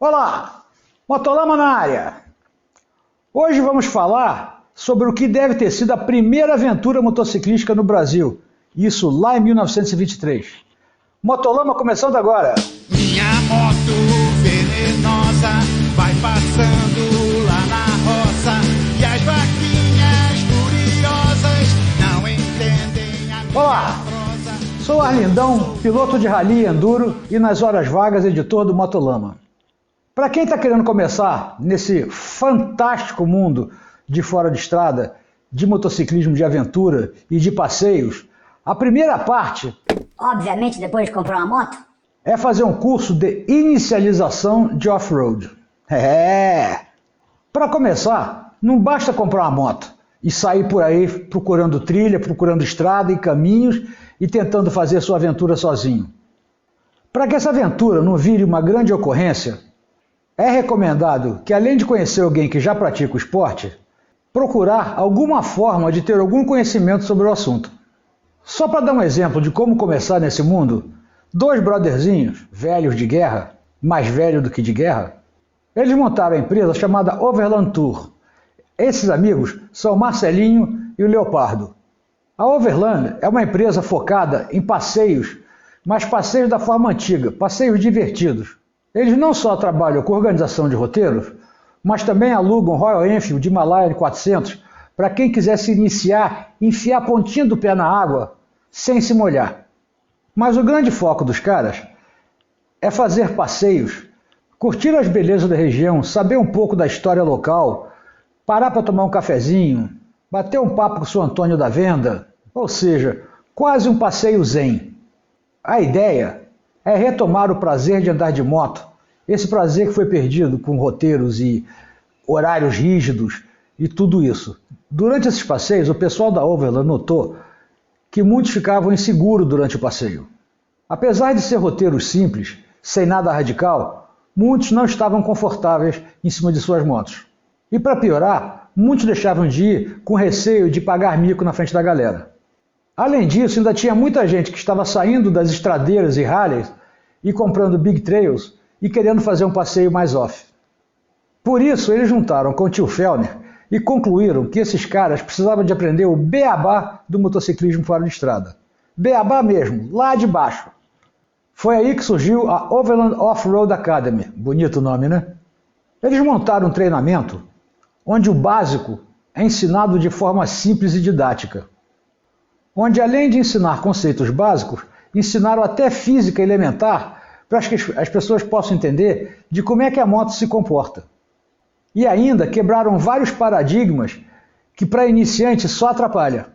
Olá, Motolama na área! Hoje vamos falar sobre o que deve ter sido a primeira aventura motociclística no Brasil, isso lá em 1923. Motolama começando agora! Minha moto venenosa vai passando lá na roça e as vaquinhas curiosas não entendem a minha Olá, prosa. sou Arlindão, piloto de rally e enduro e nas horas vagas editor do Motolama. Para quem está querendo começar nesse fantástico mundo de fora de estrada, de motociclismo de aventura e de passeios, a primeira parte, Obviamente, depois de comprar uma moto, é fazer um curso de inicialização de off-road. Para começar, não basta comprar uma moto e sair por aí procurando trilha, procurando estrada e caminhos e tentando fazer sua aventura sozinho. Para que essa aventura não vire uma grande ocorrência, é recomendado que, além de conhecer alguém que já pratica o esporte, procurar alguma forma de ter algum conhecimento sobre o assunto. Só para dar um exemplo de como começar nesse mundo, dois brotherzinhos, velhos de guerra, mais velhos do que de guerra, eles montaram a empresa chamada Overland Tour. Esses amigos são o Marcelinho e o Leopardo. A Overland é uma empresa focada em passeios, mas passeios da forma antiga, passeios divertidos. Eles não só trabalham com organização de roteiros, mas também alugam Royal Enfield de Himalayan 400 para quem quiser se iniciar e enfiar a pontinha do pé na água sem se molhar. Mas o grande foco dos caras é fazer passeios, curtir as belezas da região, saber um pouco da história local, parar para tomar um cafezinho, bater um papo com o seu Antônio da Venda, ou seja, quase um passeio zen. A ideia é retomar o prazer de andar de moto, esse prazer que foi perdido com roteiros e horários rígidos e tudo isso. Durante esses passeios, o pessoal da Overland notou que muitos ficavam inseguros durante o passeio. Apesar de ser roteiros simples, sem nada radical, muitos não estavam confortáveis em cima de suas motos. E para piorar, muitos deixavam de ir com receio de pagar mico na frente da galera. Além disso, ainda tinha muita gente que estava saindo das estradeiras e rallies e comprando big trails e querendo fazer um passeio mais off. Por isso, eles juntaram com o tio Fellner e concluíram que esses caras precisavam de aprender o beabá do motociclismo fora de estrada. Beabá mesmo, lá de baixo. Foi aí que surgiu a Overland Off-Road Academy. Bonito o nome, né? Eles montaram um treinamento onde o básico é ensinado de forma simples e didática. Onde, além de ensinar conceitos básicos, ensinaram até física elementar para que as pessoas possam entender de como é que a moto se comporta. E ainda quebraram vários paradigmas que para iniciante só atrapalha.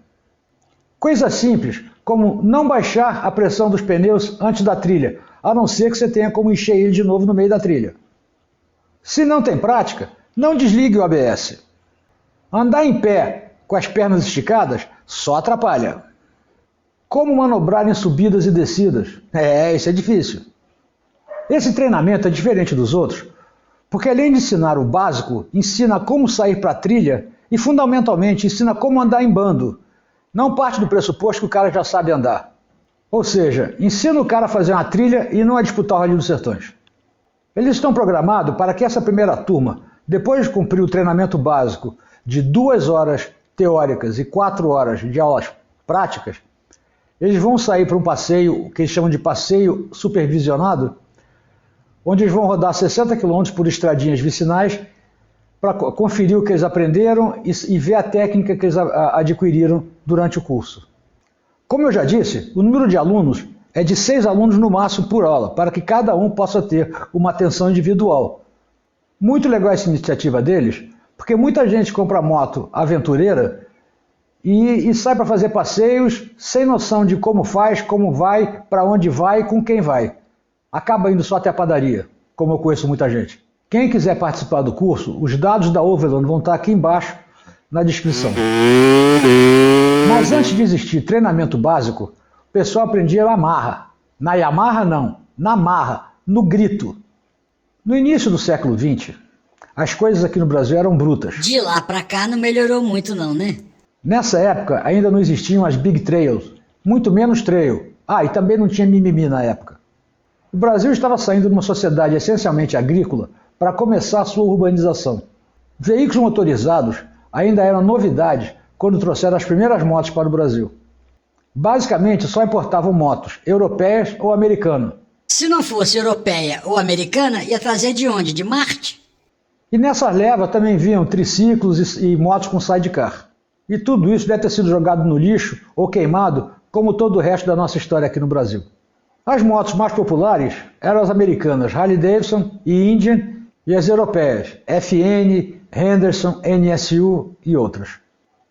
Coisas simples, como não baixar a pressão dos pneus antes da trilha, a não ser que você tenha como encher ele de novo no meio da trilha. Se não tem prática, não desligue o ABS. Andar em pé com as pernas esticadas só atrapalha. Como manobrar em subidas e descidas? Isso é difícil. Esse treinamento é diferente dos outros, porque além de ensinar o básico, ensina como sair para a trilha e fundamentalmente ensina como andar em bando. Não parte do pressuposto que o cara já sabe andar. Ou seja, ensina o cara a fazer uma trilha e não a disputar o Rally dos Sertões. Eles estão programados para que essa primeira turma, depois de cumprir o treinamento básico de 2 horas teóricas e 4 horas de aulas práticas, eles vão sair para um passeio que eles chamam de passeio supervisionado, onde eles vão rodar 60 km por estradinhas vicinais para conferir o que eles aprenderam e ver a técnica que eles adquiriram durante o curso. Como eu já disse, o número de alunos é de 6 alunos no máximo por aula, para que cada um possa ter uma atenção individual. Muito legal essa iniciativa deles, porque muita gente compra moto aventureira e sai para fazer passeios sem noção de como faz, como vai, para onde vai e com quem vai. Acaba indo só até a padaria, como eu conheço muita gente. Quem quiser participar do curso, os dados da Overland vão estar aqui embaixo na descrição. Mas antes de existir treinamento básico, o pessoal aprendia na marra. Na Yamaha não, na marra, no grito. No início do século XX, as coisas aqui no Brasil eram brutas. de lá pra cá não melhorou muito não, né? Nessa época ainda não existiam as big trails, muito menos trail. E também não tinha mimimi na época. O Brasil estava saindo de uma sociedade essencialmente agrícola para começar a sua urbanização. Veículos motorizados ainda eram novidades quando trouxeram as primeiras motos para o Brasil. Basicamente, só importavam motos europeias ou americanas. Se não fosse europeia ou americana, ia trazer de onde? De Marte? E nessas levas também vinham triciclos e motos com sidecar. E tudo isso deve ter sido jogado no lixo ou queimado, como todo o resto da nossa história aqui no Brasil. As motos mais populares eram as americanas Harley Davidson e Indian, e as europeias FN, Henderson, NSU e outras.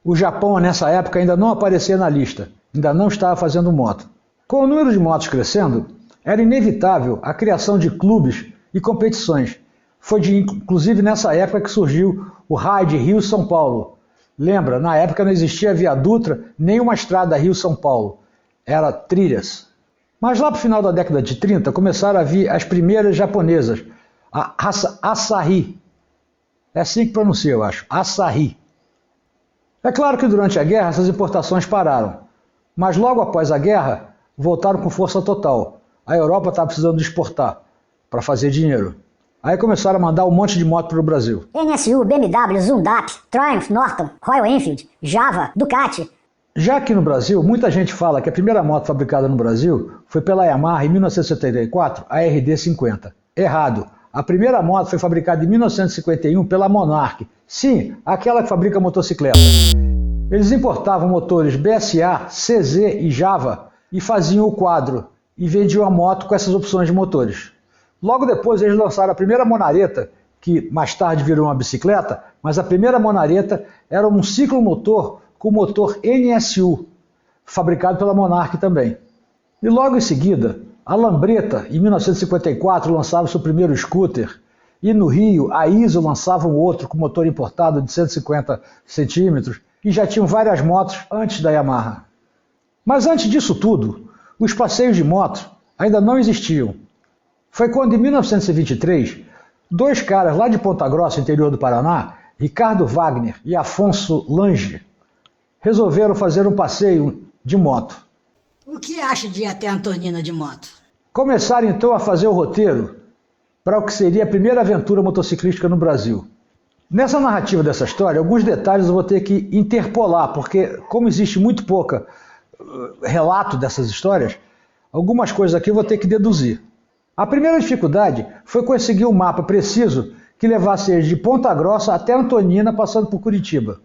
O Japão nessa época ainda não aparecia na lista, ainda não estava fazendo moto. Com o número de motos crescendo, era inevitável a criação de clubes e competições. Foi inclusive nessa época que surgiu o Ride Rio-São Paulo. Lembra, na época não existia Via Dutra, nem uma estrada Rio-São Paulo. Era trilhas. Mas lá para o final da década de 30 começaram a vir as primeiras japonesas, a Asahi. É assim que pronuncia, eu acho. Asahi. É claro que durante a guerra essas importações pararam. Mas logo após a guerra, voltaram com força total. A Europa estava precisando de exportar para fazer dinheiro. Aí começaram a mandar um monte de moto para o Brasil. NSU, BMW, Zundap, Triumph, Norton, Royal Enfield, Java, Ducati. Já aqui no Brasil, muita gente fala que a primeira moto fabricada no Brasil foi pela Yamaha em 1974, a RD50. Errado. A primeira moto foi fabricada em 1951 pela Monarch. Sim, aquela que fabrica motocicleta. Eles importavam motores BSA, CZ e Java e faziam o quadro e vendiam a moto com essas opções de motores. Logo depois eles lançaram a primeira monareta, que mais tarde virou uma bicicleta, mas a primeira monareta era um ciclomotor com motor NSU, fabricado pela Monarch também. E logo em seguida, a Lambretta, em 1954, lançava seu primeiro scooter, e no Rio, a ISO lançava um outro com motor importado de 150 centímetros, e já tinham várias motos antes da Yamaha. Mas antes disso tudo, os passeios de moto ainda não existiam. Foi quando, em 1923, dois caras lá de Ponta Grossa, interior do Paraná, Ricardo Wagner e Afonso Lange, resolveram fazer um passeio de moto. O que acha de ir até Antonina de moto? Começaram então a fazer o roteiro para o que seria a primeira aventura motociclística no Brasil. Nessa narrativa dessa história, alguns detalhes eu vou ter que interpolar, porque como existe muito pouca relato dessas histórias, algumas coisas aqui eu vou ter que deduzir. A primeira dificuldade foi conseguir um mapa preciso que levasse eles de Ponta Grossa até Antonina, passando por Curitiba.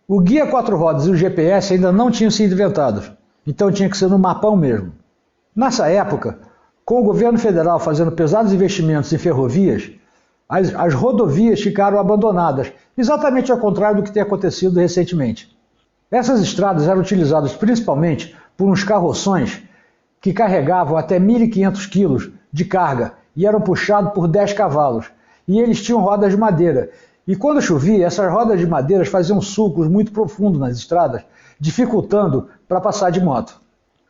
O guia 4 rodas e o GPS ainda não tinham sido inventados, então tinha que ser no mapão mesmo. Nessa época, com o governo federal fazendo pesados investimentos em ferrovias, as rodovias ficaram abandonadas, exatamente ao contrário do que tem acontecido recentemente. Essas estradas eram utilizadas principalmente por uns carroções que carregavam até 1.500 quilos de carga e eram puxados por 10 cavalos. E eles tinham rodas de madeira. E quando chovia, essas rodas de madeira faziam sulcos muito profundos nas estradas, dificultando para passar de moto.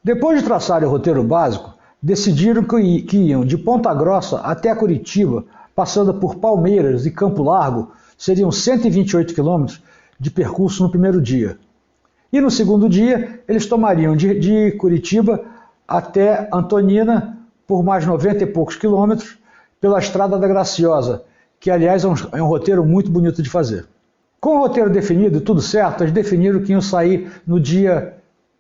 Depois de traçar o roteiro básico, decidiram que iam de Ponta Grossa até Curitiba, passando por Palmeiras e Campo Largo, seriam 128 quilômetros de percurso no primeiro dia. E no segundo dia, eles tomariam de Curitiba até Antonina, por mais 90 e poucos quilômetros, pela Estrada da Graciosa, que aliás é um roteiro muito bonito de fazer. Com o roteiro definido e tudo certo, eles definiram que iam sair no dia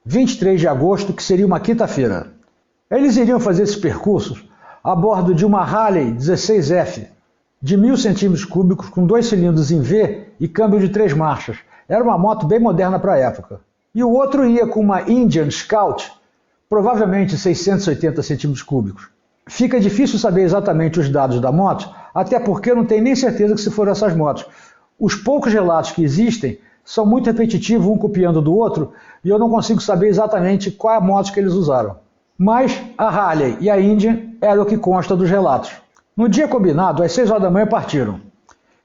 23 de agosto, que seria uma quinta-feira. Eles iriam fazer esses percursos a bordo de uma Harley 16F, de 1.000 centímetros cúbicos, com 2 cilindros em V e câmbio de 3 marchas. Era uma moto bem moderna para a época. E o outro ia com uma Indian Scout, provavelmente 680 centímetros cúbicos. Fica difícil saber exatamente os dados da moto, até porque eu não tenho nem certeza que se foram essas motos. Os poucos relatos que existem são muito repetitivos, um copiando do outro, e eu não consigo saber exatamente qual é a moto que eles usaram. Mas a Harley e a Indian era o que consta dos relatos. No dia combinado, às 6 horas da manhã partiram.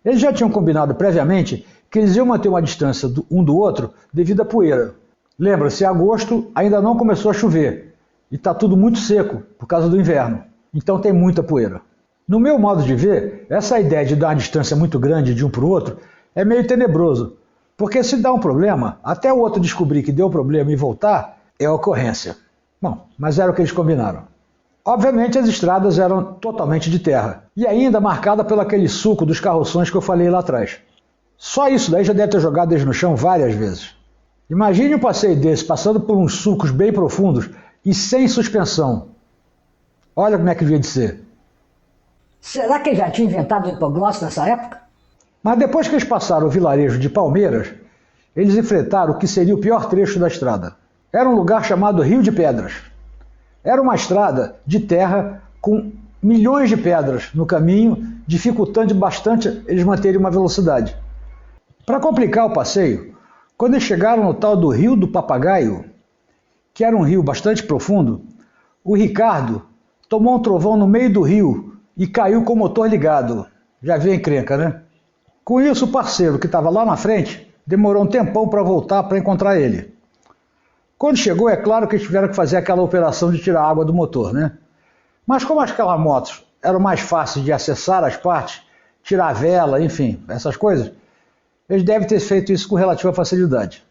Eles já tinham combinado previamente que eles iam manter uma distância um do outro devido à poeira. Lembra-se, em agosto ainda não começou a chover e está tudo muito seco por causa do inverno, então tem muita poeira. No meu modo de ver, essa ideia de dar uma distância muito grande de um para o outro é meio tenebroso, porque se dá um problema, até o outro descobrir que deu problema e voltar, é ocorrência. Bom, mas era o que eles combinaram. Obviamente as estradas eram totalmente de terra, e ainda marcada pelo aquele suco dos carroções que eu falei lá atrás. Só isso daí já deve ter jogado eles no chão várias vezes. Imagine um passeio desse, passando por uns sulcos bem profundos e sem suspensão. Olha como é que devia de ser. Será que ele já tinha inventado o hipogloss nessa época? Mas depois que eles passaram o vilarejo de Palmeiras, eles enfrentaram o que seria o pior trecho da estrada. Era um lugar chamado Rio de Pedras. Era uma estrada de terra com milhões de pedras no caminho, dificultando bastante eles manterem uma velocidade. Para complicar o passeio, quando eles chegaram no tal do Rio do Papagaio, que era um rio bastante profundo, o Ricardo tomou um trovão no meio do rio e caiu com o motor ligado. Já viu a encrenca, né? Com isso, o parceiro que estava lá na frente demorou um tempão para voltar para encontrar ele. Quando chegou, é claro que eles tiveram que fazer aquela operação de tirar a água do motor, né? Mas como aquelas motos eram mais fáceis de acessar as partes, tirar a vela, enfim, essas coisas, eles devem ter feito isso com relativa facilidade.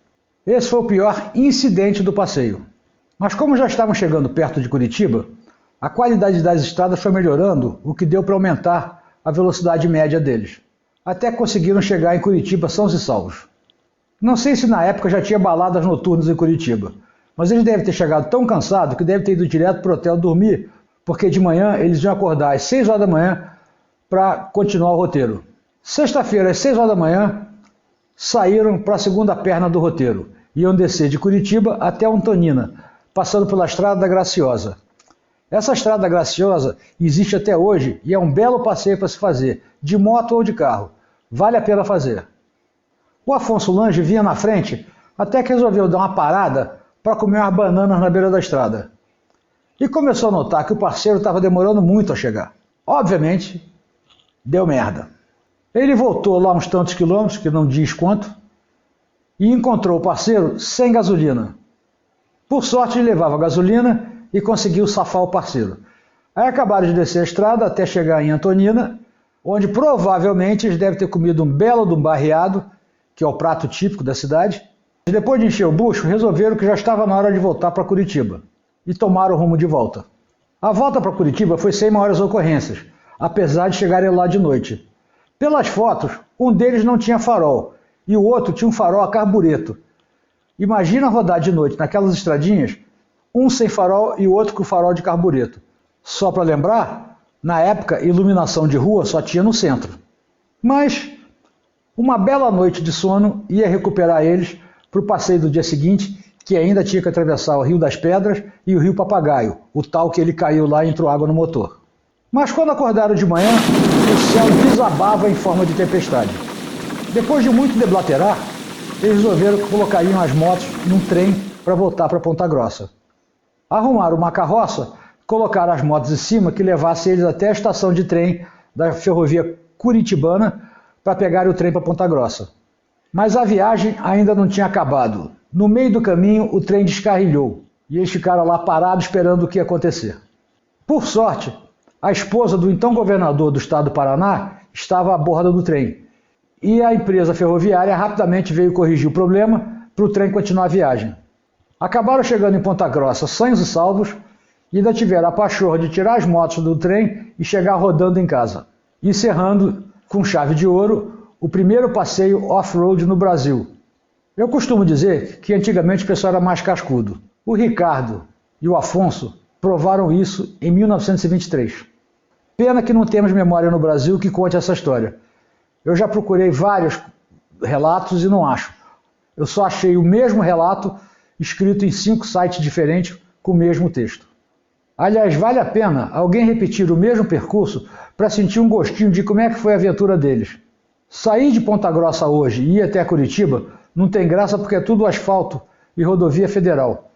Esse foi o pior incidente do passeio. Mas como já estavam chegando perto de Curitiba, a qualidade das estradas foi melhorando, o que deu para aumentar a velocidade média deles. Até que conseguiram chegar em Curitiba sãos e salvos. Não sei se na época já tinha baladas noturnas em Curitiba, mas eles devem ter chegado tão cansados que devem ter ido direto para o hotel dormir, porque de manhã eles iam acordar às 6 horas da manhã para continuar o roteiro. Sexta-feira, às 6 horas da manhã, saíram para a segunda perna do roteiro. Iam descer de Curitiba até Antonina, passando pela Estrada da Graciosa. Essa Estrada da Graciosa existe até hoje e é um belo passeio para se fazer, de moto ou de carro. Vale a pena fazer. O Afonso Lange vinha na frente até que resolveu dar uma parada para comer umas bananas na beira da estrada. E começou a notar que o parceiro estava demorando muito a chegar. Obviamente, deu merda. Ele voltou lá uns tantos quilômetros, que não diz quanto, e encontrou o parceiro sem gasolina. Por sorte, ele levava gasolina e conseguiu safar o parceiro. Aí acabaram de descer a estrada até chegar em Antonina, onde provavelmente eles devem ter comido um belo de um barreado, que é o prato típico da cidade. E depois de encher o bucho, resolveram que já estava na hora de voltar para Curitiba. E tomaram o rumo de volta. A volta para Curitiba foi sem maiores ocorrências, apesar de chegarem lá de noite. Pelas fotos, um deles não tinha farol, e o outro tinha um farol a carbureto. Imagina rodar de noite naquelas estradinhas, um sem farol e o outro com farol de carbureto. Só para lembrar, na época, iluminação de rua só tinha no centro. Mas uma bela noite de sono ia recuperar eles para o passeio do dia seguinte, que ainda tinha que atravessar o Rio das Pedras e o Rio Papagaio, o tal que ele caiu lá e entrou água no motor. Mas quando acordaram de manhã, o céu desabava em forma de tempestade. Depois de muito deblaterar, eles resolveram que colocariam as motos num trem para voltar para Ponta Grossa. Arrumaram uma carroça, colocaram as motos em cima que levasse eles até a estação de trem da ferrovia curitibana para pegar o trem para Ponta Grossa. Mas a viagem ainda não tinha acabado. No meio do caminho, o trem descarrilhou e eles ficaram lá parados esperando o que ia acontecer. Por sorte, a esposa do então governador do estado do Paraná estava à bordo do trem e a empresa ferroviária rapidamente veio corrigir o problema para o trem continuar a viagem. Acabaram chegando em Ponta Grossa sãos e salvos e ainda tiveram a pachorra de tirar as motos do trem e chegar rodando em casa, encerrando com chave de ouro o primeiro passeio off-road no Brasil. Eu costumo dizer que antigamente o pessoal era mais cascudo. O Ricardo e o Afonso provaram isso em 1923. Pena que não temos memória no Brasil que conte essa história. Eu já procurei vários relatos e não acho. Eu só achei o mesmo relato escrito em 5 sites diferentes com o mesmo texto. Aliás, vale a pena alguém repetir o mesmo percurso para sentir um gostinho de como é que foi a aventura deles. Sair de Ponta Grossa hoje e ir até Curitiba não tem graça porque é tudo asfalto e rodovia federal.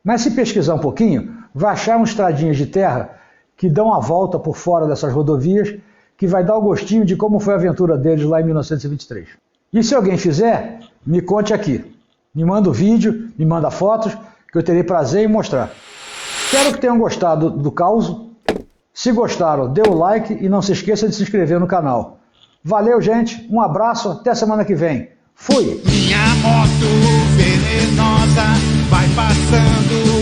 Mas se pesquisar um pouquinho, vai achar umas estradinhas de terra que dão a volta por fora dessas rodovias, que vai dar o gostinho de como foi a aventura deles lá em 1923. E se alguém fizer, me conte aqui. Me manda o vídeo, me manda fotos, que eu terei prazer em mostrar. Espero que tenham gostado do caos. Se gostaram, dê o like e não se esqueça de se inscrever no canal. Valeu, gente. Um abraço. Até semana que vem. Fui! Minha moto venenosa vai passando